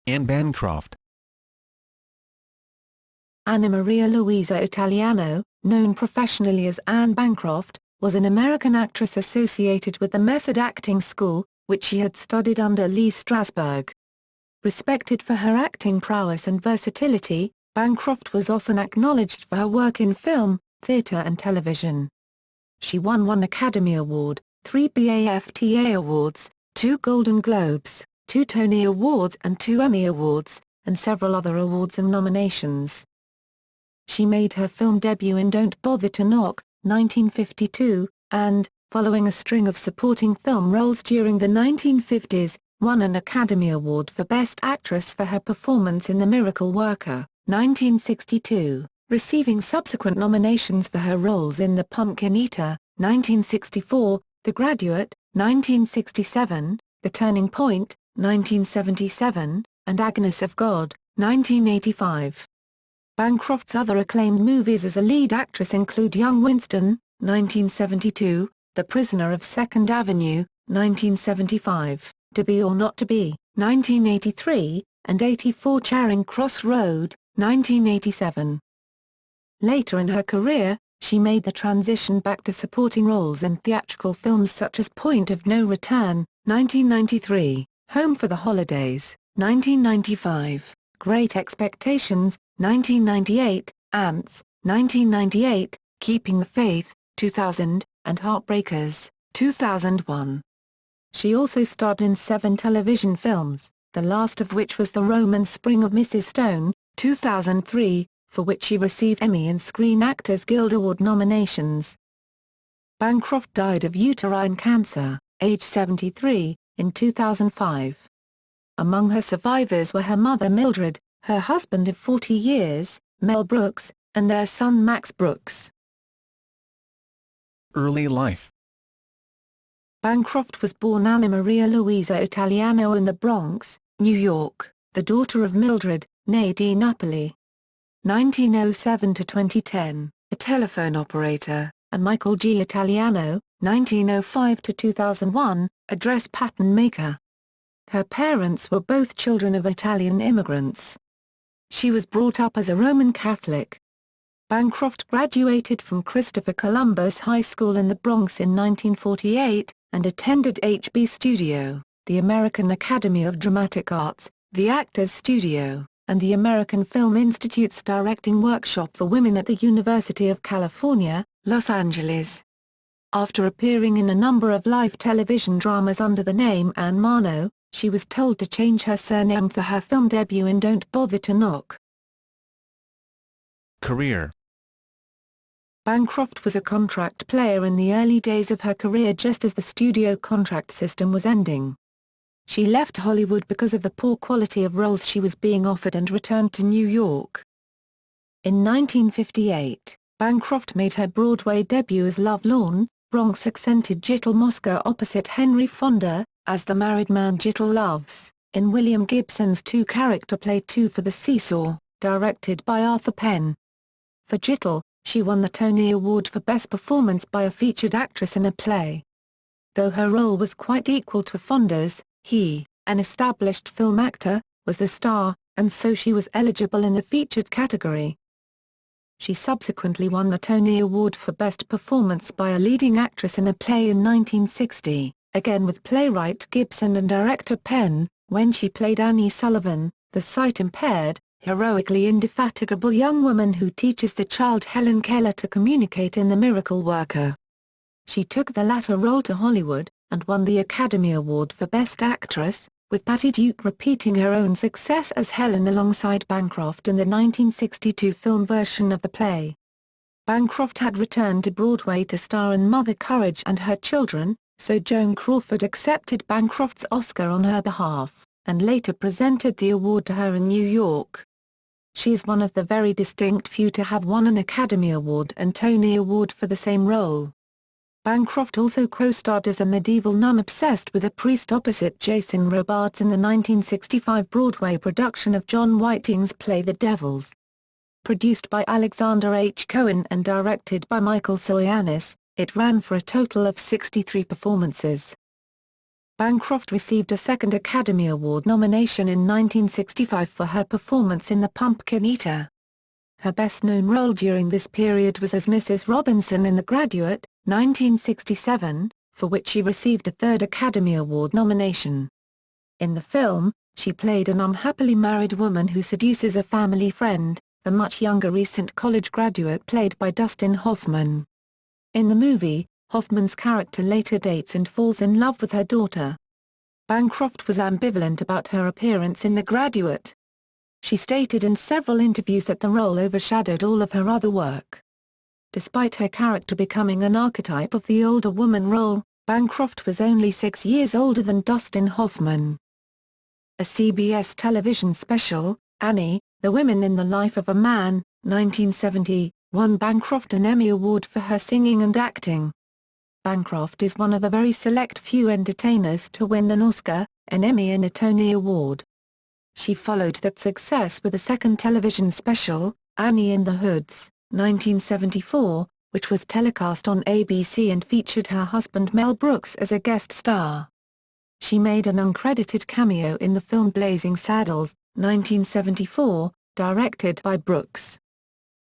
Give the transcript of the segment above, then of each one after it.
Anne Bancroft. Maria Louisa Italiano, known professionally as Anne Bancroft, was an American actress associated with the Method Acting School, which she had studied under Lee Strasberg. Respected for her acting prowess and versatility, Bancroft was often acknowledged for her work in film, theatre and television. She won 1 Academy Award, 3 BAFTA Awards, 2 Golden Globes, 2 Tony Awards and 2 Emmy Awards, and several other awards and nominations. She made her film debut in Don't Bother to Knock, 1952, and, following a string of supporting film roles during the 1950s, won an Academy Award for Best Actress for her performance in The Miracle Worker, 1962, receiving subsequent nominations for her roles in The Pumpkin Eater, 1964, The Graduate, 1967, The Turning Point, 1977, and Agnes of God, 1985. Bancroft's other acclaimed movies as a lead actress include Young Winston, 1972, The Prisoner of Second Avenue, 1975, To Be or Not to Be, 1983, and 84 Charing Cross Road, 1987. Later in her career, she made the transition back to supporting roles in theatrical films such as Point of No Return, 1993, Home for the Holidays, 1995, Great Expectations, 1998, Ants, 1998, Keeping the Faith, 2000, and Heartbreakers, 2001. She also starred in 7 television films, the last of which was The Roman Spring of Mrs. Stone, 2003, for which she received Emmy and Screen Actors Guild Award nominations. Bancroft died of uterine cancer, age 73, in 2005. Among her survivors were her mother Mildred, her husband of 40 years, Mel Brooks, and their son Max Brooks. Early life. Bancroft was born Anna Maria Louisa Italiano in the Bronx, New York, the daughter of Mildred, née Di Napoli, 1907 to 2010, a telephone operator, and Michael G. Italiano, 1905 to 2001, a dress pattern maker. Her parents were both children of Italian immigrants. She was brought up as a Roman Catholic. Bancroft graduated from Christopher Columbus High School in the Bronx in 1948, and attended HB Studio, the American Academy of Dramatic Arts, the Actors Studio, and the American Film Institute's directing workshop for women at the University of California, Los Angeles. After appearing in a number of live television dramas under the name Anne Marno, she was told to change her surname for her film debut in Don't Bother to Knock. Career. Bancroft was a contract player in the early days of her career just as the studio contract system was ending. She left Hollywood because of the poor quality of roles she was being offered and returned to New York. In 1958, Bancroft made her Broadway debut as Love Lorn, Bronx-accented Jittle Mosca opposite Henry Fonda, as the married man Jittle loves, in William Gibson's two-character play Two for the Seesaw, directed by Arthur Penn. For Jittle, she won the Tony Award for Best Performance by a Featured Actress in a Play. Though her role was quite equal to Fonda's, he, an established film actor, was the star, and so she was eligible in the featured category. She subsequently won the Tony Award for Best Performance by a Leading Actress in a Play in 1960, again with playwright Gibson and director Penn, when she played Annie Sullivan, the sight-impaired, heroically indefatigable young woman who teaches the child Helen Keller to communicate in The Miracle Worker. She took the latter role to Hollywood, and won the Academy Award for Best Actress, with Patty Duke repeating her own success as Helen alongside Bancroft in the 1962 film version of the play. Bancroft had returned to Broadway to star in Mother Courage and Her Children, so Joan Crawford accepted Bancroft's Oscar on her behalf, and later presented the award to her in New York. She is one of the very distinct few to have won an Academy Award and Tony Award for the same role. Bancroft also co-starred as a medieval nun obsessed with a priest opposite Jason Robards in the 1965 Broadway production of John Whiting's play The Devils. Produced by Alexander H. Cohen and directed by Michael Soyanis, it ran for a total of 63 performances. Bancroft received a second Academy Award nomination in 1965 for her performance in The Pumpkin Eater. Her best-known role during this period was as Mrs. Robinson in The Graduate, 1967, for which she received a third Academy Award nomination. In the film, she played an unhappily married woman who seduces a family friend, a much younger recent college graduate played by Dustin Hoffman. In the movie, Hoffman's character later dates and falls in love with her daughter. Bancroft was ambivalent about her appearance in The Graduate. She stated in several interviews that the role overshadowed all of her other work. Despite her character becoming an archetype of the older woman role, Bancroft was only 6 years older than Dustin Hoffman. A CBS television special, Annie, The Women in the Life of a Man, 1970, won Bancroft an Emmy Award for her singing and acting. Bancroft is one of a very select few entertainers to win an Oscar, an Emmy and a Tony Award. She followed that success with a second television special, Annie in the Hoods, 1974, which was telecast on ABC and featured her husband Mel Brooks as a guest star. She made an uncredited cameo in the film Blazing Saddles, 1974, directed by Brooks.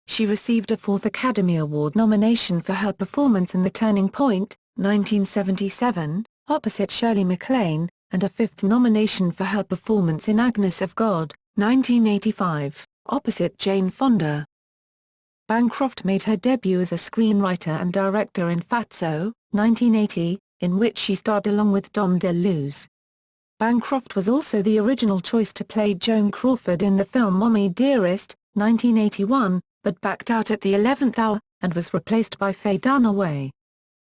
She received a fourth Academy Award nomination for her performance in The Turning Point, 1977, opposite Shirley MacLaine, and a fifth nomination for her performance in Agnes of God, 1985, opposite Jane Fonda. Bancroft made her debut as a screenwriter and director in Fatso, 1980, in which she starred along with Dom DeLuise. Bancroft was also the original choice to play Joan Crawford in the film Mommy Dearest, 1981, but backed out at the 11th hour, and was replaced by Faye Dunaway.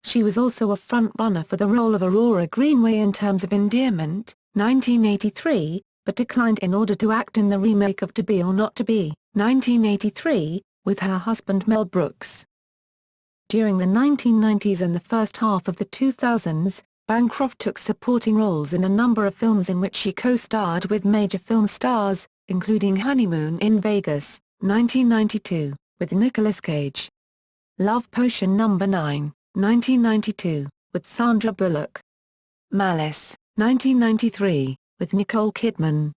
She was also a front-runner for the role of Aurora Greenway in Terms of Endearment, 1983, but declined in order to act in the remake of To Be or Not to Be, 1983, with her husband Mel Brooks. During the 1990s and the first half of the 2000s, Bancroft took supporting roles in a number of films in which she co-starred with major film stars, including Honeymoon in Vegas, 1992, with Nicolas Cage. Love Potion No. 9, 1992, with Sandra Bullock. Malice, 1993, with Nicole Kidman.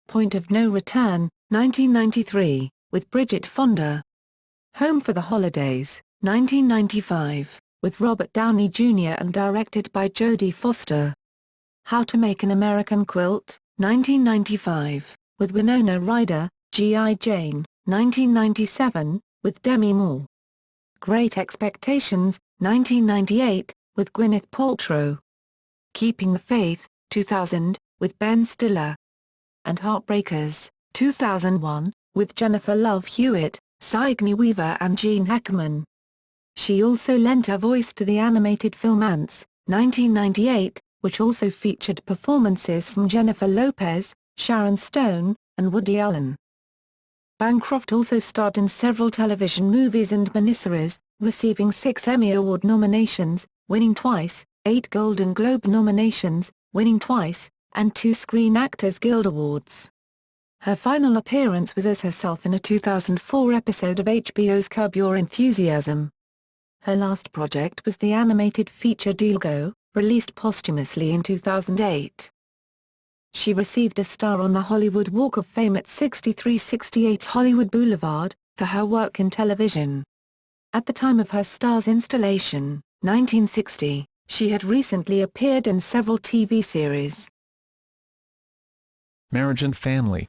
Point of No Return, 1993, with Bridget Fonda. Home for the Holidays, 1995, with Robert Downey Jr. and directed by Jodie Foster. How to Make an American Quilt, 1995, with Winona Ryder. G.I. Jane, 1997, with Demi Moore. Great Expectations, 1998, with Gwyneth Paltrow. Keeping the Faith, 2000, with Ben Stiller. And Heartbreakers, 2001, with Jennifer Love Hewitt, Sigourney Weaver and Gene Hackman. She also lent her voice to the animated film Ants, 1998, which also featured performances from Jennifer Lopez, Sharon Stone, and Woody Allen. Bancroft also starred in several television movies and miniseries, receiving 6 Emmy Award nominations, winning twice, 8 Golden Globe nominations, winning twice, and 2 Screen Actors Guild Awards. Her final appearance was as herself in a 2004 episode of HBO's Curb Your Enthusiasm. Her last project was the animated feature Dilgo, released posthumously in 2008. She received a star on the Hollywood Walk of Fame at 6368 Hollywood Boulevard, for her work in television. At the time of her star's installation, 1960, she had recently appeared in several TV series. Marriage and family.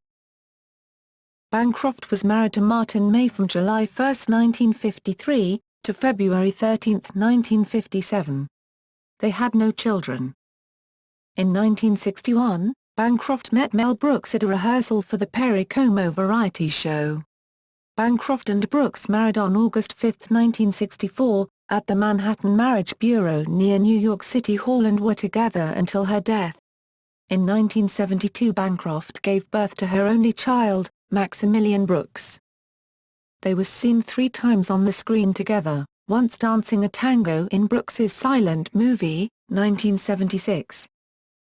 Bancroft was married to Martin May from July 1, 1953, to February 13, 1957. They had no children. In 1961, Bancroft met Mel Brooks at a rehearsal for the Perry Como variety show. Bancroft and Brooks married on August 5, 1964, at the Manhattan Marriage Bureau near New York City Hall and were together until her death. In 1972 Bancroft gave birth to her only child, Maximilian Brooks. They were seen 3 times on the screen together, once dancing a tango in Brooks's silent movie, 1976.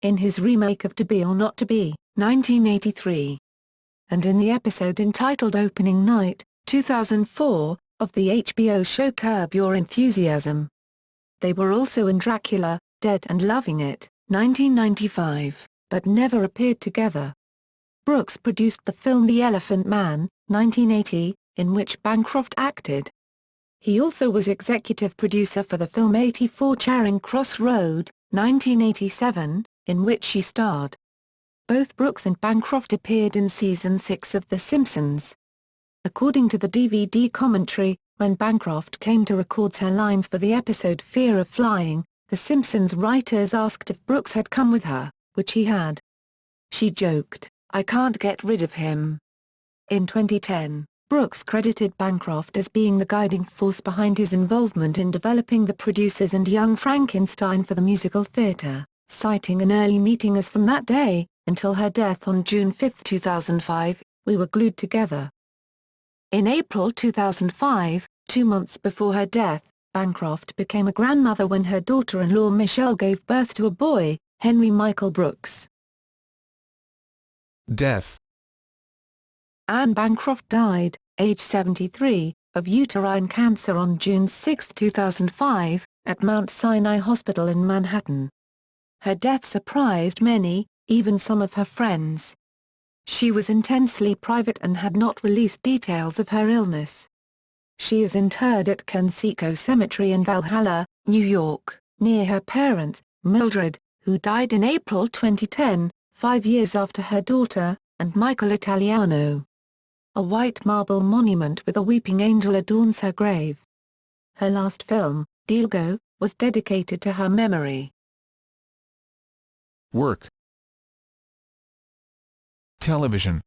In his remake of To Be or Not to Be, 1983. And in the episode entitled Opening Night, 2004, of the HBO show Curb Your Enthusiasm. They were also in Dracula, Dead and Loving It, 1995, but never appeared together. Brooks produced the film The Elephant Man, 1980, in which Bancroft acted. He also was executive producer for the film 84 Charing Cross Road, 1987, in which she starred. Both Brooks and Bancroft appeared in Season 6 of The Simpsons. According to the DVD commentary, when Bancroft came to record her lines for the episode Fear of Flying, The Simpsons writers asked if Brooks had come with her, which he had. She joked, "I can't get rid of him." In 2010, Brooks credited Bancroft as being the guiding force behind his involvement in developing The Producers and Young Frankenstein for the musical theater, citing an early meeting as from that day, until her death on June 5, 2005, we were glued together. In April 2005, 2 months before her death, Bancroft became a grandmother when her daughter-in-law Michelle gave birth to a boy, Henry Michael Brooks. Death. Anne Bancroft died, age 73, of uterine cancer on June 6, 2005, at Mount Sinai Hospital in Manhattan. Her death surprised many, even some of her friends. She was intensely private and had not released details of her illness. She is interred at Kensico Cemetery in Valhalla, New York, near her parents, Mildred, who died in April 2010, 5 years after her daughter, and Michael Italiano. A white marble monument with a weeping angel adorns her grave. Her last film, Diego, was dedicated to her memory. Work. Television.